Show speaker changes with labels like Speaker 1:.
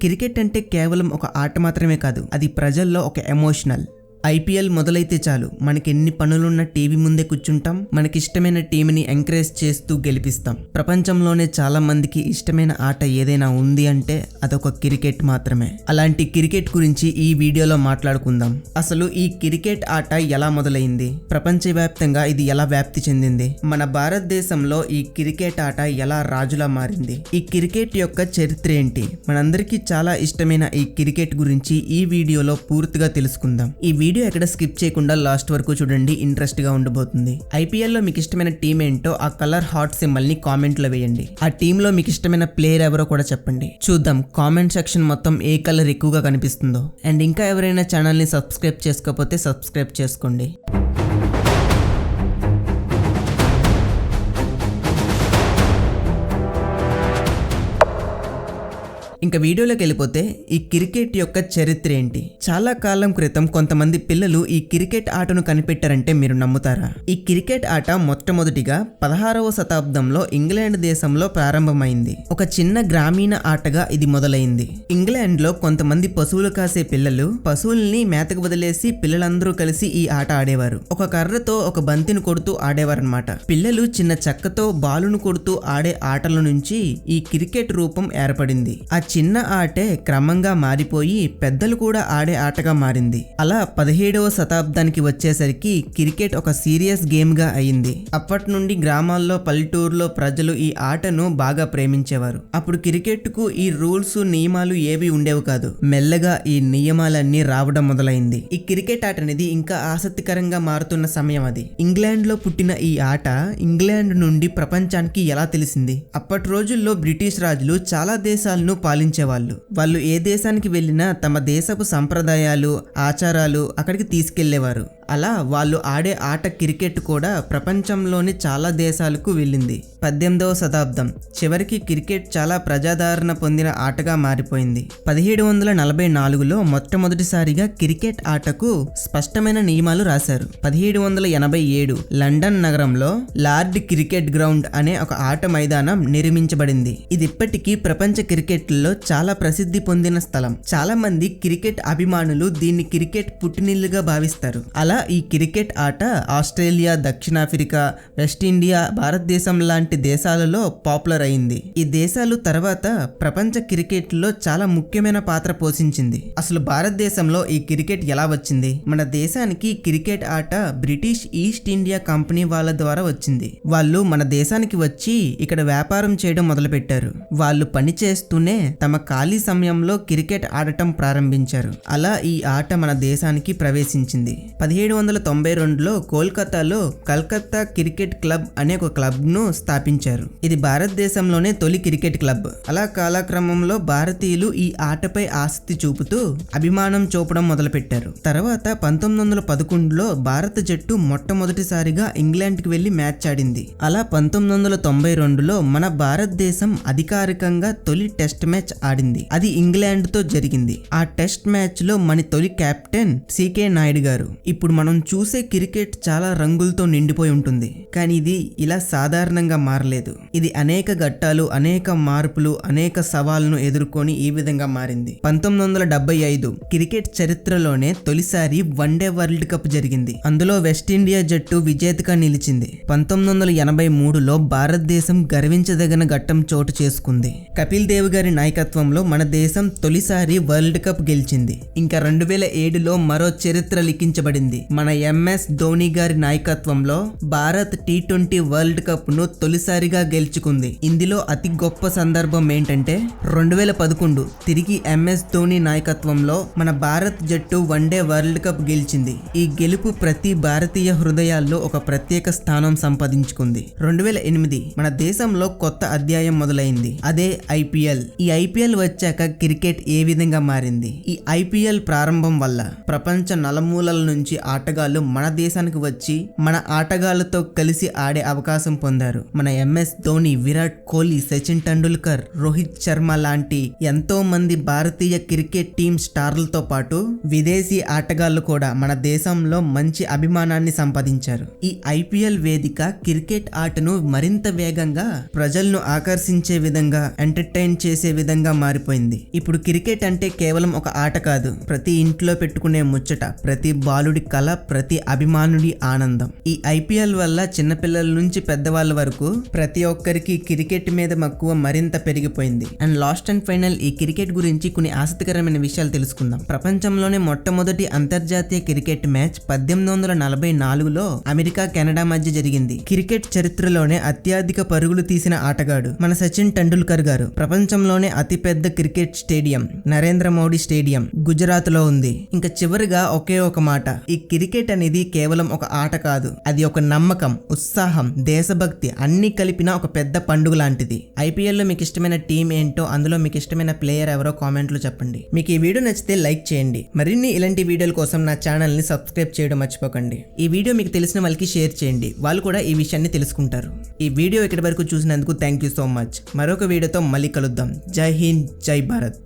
Speaker 1: Cricket అంటే కేవలం ఒక ఆట మాత్రమే కాదు, అది ప్రజల్లో ఒక ఎమోషనల్. ఐపీఎల్ మొదలైతే చాలు మనకి ఎన్ని పనులున్న టీవీ ముందే కూర్చుంటాం, మనకిష్టమైన టీంని ఎంకరేజ్ చేస్తూ గెలిపిస్తాం. ప్రపంచంలోనే చాలా మందికి ఇష్టమైన ఆట ఏదైనా ఉంది అంటే అదొక క్రికెట్ మాత్రమే. అలాంటి క్రికెట్ గురించి ఈ వీడియోలో మాట్లాడుకుందాం. అసలు ఈ క్రికెట్ ఆట ఎలా మొదలైంది, ప్రపంచవ్యాప్తంగా ఇది ఎలా వ్యాప్తి చెందింది, మన భారతదేశంలో ఈ క్రికెట్ ఆట ఎలా రాజులా మారింది, ఈ క్రికెట్ యొక్క చరిత్ర ఏంటి, మనందరికీ చాలా ఇష్టమైన ఈ క్రికెట్ గురించి ఈ వీడియోలో పూర్తిగా తెలుసుకుందాం. ఈ వీడియో ఎక్కడ స్కిప్ చేయకుండా లాస్ట్ వరకు చూడండి, ఇంట్రెస్ట్ గా ఉండబోతుంది. ఐపీఎల్ లో మీకు ఇష్టమైన టీం ఏంటో ఆ కలర్ హాట్ సింబల్ ని కామెంట్ లో వేయండి. ఆ టీమ్ లో మీకు ఇష్టమైన ప్లేయర్ ఎవరో కూడా చెప్పండి. చూద్దాం కామెంట్ సెక్షన్ మొత్తం ఏ కలర్ ఎక్కువగా కనిపిస్తుందో. అండ్ ఇంకా ఎవరైనా ఛానల్ ని సబ్స్క్రైబ్ చేసుకోకపోతే సబ్స్క్రైబ్ చేసుకోండి. ఇంకా వీడియోలోకి వెళ్ళిపోతే ఈ క్రికెట్ యొక్క చరిత్ర ఏంటి. చాలా కాలం క్రితం కొంతమంది పిల్లలు ఈ క్రికెట్ ఆటను కనిపెట్టారంటే మీరు నమ్ముతారా? ఈ క్రికెట్ ఆట మొట్టమొదటిగా 16వ శతాబ్దంలో ఇంగ్లాండ్ దేశంలో ప్రారంభమైంది. ఒక చిన్న గ్రామీణ ఆటగా ఇది మొదలైంది. ఇంగ్లాండ్ లో కొంతమంది పశువులు కాసే పిల్లలు పశువుల్ని మేతకు వదిలేసి పిల్లలందరూ కలిసి ఈ ఆట ఆడేవారు. ఒక కర్రతో ఒక బంతిని కొడుతూ ఆడేవారన్నమాట. పిల్లలు చిన్న చెక్కతో బాలును కొడుతూ ఆడే ఆటల నుంచి ఈ క్రికెట్ రూపం ఏర్పడింది. ఆ చిన్న ఆటే క్రమంగా మారిపోయి పెద్దలు కూడా ఆడే ఆటగా మారింది. అలా 17వ శతాబ్దానికి వచ్చేసరికి క్రికెట్ ఒక సీరియస్ గేమ్ గా అయింది. అప్పటి నుండి గ్రామాల్లో పల్లెటూరులో ప్రజలు ఈ ఆటను బాగా ప్రేమించేవారు. అప్పుడు క్రికెట్ కు ఈ రూల్స్ నియమాలు ఏవి ఉండేవి కాదు. మెల్లగా ఈ నియమాలన్నీ రావడం మొదలైంది. ఈ క్రికెట్ ఆట అనేది ఇంకా ఆసక్తికరంగా మారుతున్న సమయం అది. ఇంగ్లాండ్ లో పుట్టిన ఈ ఆట ఇంగ్లాండ్ నుండి ప్రపంచానికి ఎలా తెలిసింది? అప్పటి రోజుల్లో బ్రిటిష్ రాజులు చాలా దేశాలను పాలించేవాళ్ళు. వాళ్ళు ఏ దేశానికి వెళ్ళినా తమ దేశపు సంప్రదాయాలు ఆచారాలు అక్కడికి తీసుకెళ్లేవారు. అలా వాళ్ళు ఆడే ఆట క్రికెట్ కూడా ప్రపంచంలోని చాలా దేశాలకు వెళ్ళింది. 18వ శతాబ్దం చివరికి క్రికెట్ చాలా ప్రజాదరణ పొందిన ఆటగా మారిపోయింది. 1744లో మొట్టమొదటిసారిగా క్రికెట్ ఆటకు స్పష్టమైన నియమాలు రాశారు. 1787 లండన్ నగరంలో లార్డ్ క్రికెట్ గ్రౌండ్ అనే ఒక ఆట మైదానం నిర్మించబడింది. ఇది ఇప్పటికీ ప్రపంచ క్రికెట్లో చాలా ప్రసిద్ధి పొందిన స్థలం. చాలా మంది క్రికెట్ అభిమానులు దీన్ని క్రికెట్ పుట్టినిల్లుగా భావిస్తారు. అలా ఈ క్రికెట్ ఆట ఆస్ట్రేలియా, దక్షిణాఫ్రికా, వెస్టిండియా, భారతదేశం లాంటి దేశాలలో పాపులర్ అయింది. ఈ దేశాలు తర్వాత ప్రపంచ క్రికెట్ లో చాలా ముఖ్యమైన పాత్ర పోషించింది. అసలు భారతదేశంలో ఈ క్రికెట్ ఎలా వచ్చింది? మన దేశానికి క్రికెట్ ఆట బ్రిటిష్ ఈస్ట్ ఇండియా కంపెనీ వాళ్ళ ద్వారా వచ్చింది. వాళ్ళు మన దేశానికి వచ్చి ఇక్కడ వ్యాపారం చేయడం మొదలుపెట్టారు. వాళ్ళు పని చేస్తూనే తమ ఖాళీ సమయంలో క్రికెట్ ఆడటం ప్రారంభించారు. అలా ఈ ఆట మన దేశానికి ప్రవేశించింది. 1792లో కోల్కతాలో కల్కత్తా క్రికెట్ క్లబ్ అనే ఒక క్లబ్ ను స్థాపించారు. ఇది భారతదేశంలోనే తొలి క్రికెట్ క్లబ్. అలా కాలక్రమంలో భారతీయులు ఈ ఆటపై ఆసక్తి చూపుతూ అభిమానం చూపడం మొదలుపెట్టారు. తర్వాత 1911లో భారత జట్టు మొట్టమొదటిసారిగా ఇంగ్లాండ్ కి వెళ్లి మ్యాచ్ ఆడింది. అలా 1992లో మన భారతదేశం అధికారికంగా తొలి టెస్ట్ మ్యాచ్ ఆడింది. అది ఇంగ్లాండ్ తో జరిగింది. ఆ టెస్ట్ మ్యాచ్ లో మన తొలి కెప్టెన్ సికే నాయుడు గారు. ఇప్పుడు మనం చూసే క్రికెట్ చాలా రంగులతో నిండిపోయి ఉంటుంది. కానీ ఇది ఇలా సాధారణంగా మారలేదు. ఇది అనేక ఘట్టాలు, అనేక మార్పులు, అనేక సవాళ్లను ఎదుర్కొని ఈ విధంగా మారింది. 1975 క్రికెట్ చరిత్రలోనే తొలిసారి వన్డే వరల్డ్ కప్ జరిగింది. అందులో వెస్టిండియా జట్టు విజేతగా నిలిచింది. 1983లో భారతదేశం గర్వించదగిన ఘట్టం చోటు చేసుకుంది. కపిల్ దేవ్ గారి నాయకత్వంలో మన దేశం తొలిసారి వరల్డ్ కప్ గెలిచింది. ఇంకా 2007లో మరో చరిత్ర లిఖించబడింది. మన ఎంఎస్ ధోని గారి నాయకత్వంలో భారత్ T20 వరల్డ్ కప్ ను తొలిసారిగా గెలుచుకుంది. ఇందులో అతి గొప్ప సందర్భం ఏంటంటే 2011 తిరిగి ఎంఎస్ ధోని నాయకత్వంలో మన భారత్ జట్టు వన్డే వరల్డ్ కప్ గెలిచింది. ఈ గెలుపు ప్రతి భారతీయ హృదయాల్లో ఒక ప్రత్యేక స్థానం సంపాదించుకుంది. 2008 మన దేశంలో కొత్త అధ్యాయం మొదలైంది. అదే ఐపీఎల్. ఈ ఐపీఎల్ వచ్చాక క్రికెట్ ఏ విధంగా మారింది? ఈ ఐపీఎల్ ప్రారంభం వల్ల ప్రపంచ నలుమూలల నుంచి ఆటగాళ్లు మన దేశానికి వచ్చి మన ఆటగాళ్లతో కలిసి ఆడే అవకాశం పొందారు. మన MS ధోని, విరాట్ కోహ్లీ, సచిన్ టెండూల్కర్, రోహిత్ శర్మ లాంటి ఎంతో మంది భారతీయ క్రికెట్ టీం స్టార్లతో పాటు విదేశీ ఆటగాళ్లు కూడా మన దేశంలో మంచి అభిమానాన్ని సంపాదించారు. ఈ IPL వేదిక క్రికెట్ ఆటను మరింత వేగంగా ప్రజలను ఆకర్షించే విధంగా, ఎంటర్టైన్ చేసే విధంగా మారిపోయింది. ఇప్పుడు క్రికెట్ అంటే కేవలం ఒక ఆట కాదు, ప్రతి ఇంట్లో పెట్టుకునే ముచ్చట, ప్రతి బాలుడి కళ, ప్రతి అభిమానుడి ఆనందం. ఈ IPL వల్ల చిన్నపిల్లల నుంచి పెద్దవాళ్ళ వరకు ప్రతి ఒక్కరికి క్రికెట్ మీద మక్కువ మరింత పెరిగిపోయింది. అండ్ లాస్ట్ అండ్ ఫైనల్ ఈ క్రికెట్ గురించి కొన్ని ఆసక్తికరమైన విషయాలు తెలుసుకుందాం. ప్రపంచంలోనే మొట్టమొదటి అంతర్జాతీయ క్రికెట్ మ్యాచ్ 1844లో అమెరికా, కెనడా మధ్య జరిగింది. క్రికెట్ చరిత్రలోనే అత్యధిక పరుగులు తీసిన ఆటగాడు మన సచిన్ టెండూల్కర్ గారు. ప్రపంచంలోనే అతిపెద్ద cricket stadium Narendra Modi stadium Gujarat లో ఉంది. ఇంకా చివరిగా ఒకే ఒక మాట, ఈ క్రికెట్ అనేది కేవలం ఒక ఆట కాదు, అది ఒక నమ్మకం, ఉత్సాహం, దేశభక్తి అన్ని కలిపిన ఒక పెద్ద పండుగ లాంటిది. IPL లో మీకు ఇష్టమైన టీం ఏంటో, అందులో మీకు ఇష్టమైన ప్లేయర్ ఎవరో కామెంట్ లో చెప్పండి. మీకు ఈ వీడియో నచ్చితే లైక్ చేయండి. మరిన్ని ఇలాంటి వీడియోల కోసం నా ఛానల్ ని సబ్స్క్రైబ్ చేయడం మర్చిపోకండి. ఈ వీడియో మీకు తెలిసిన వాళ్ళకి షేర్ చేయండి, వాళ్ళు కూడా ఈ విషయాన్ని తెలుసుకుంటారు. ఈ వీడియో ఇక్కడి వరకు చూసినందుకు థ్యాంక్ యూ సో మచ్. మరొక వీడియోతో మళ్ళీ కలుద్దాం. జై హింద్, జై భారత్.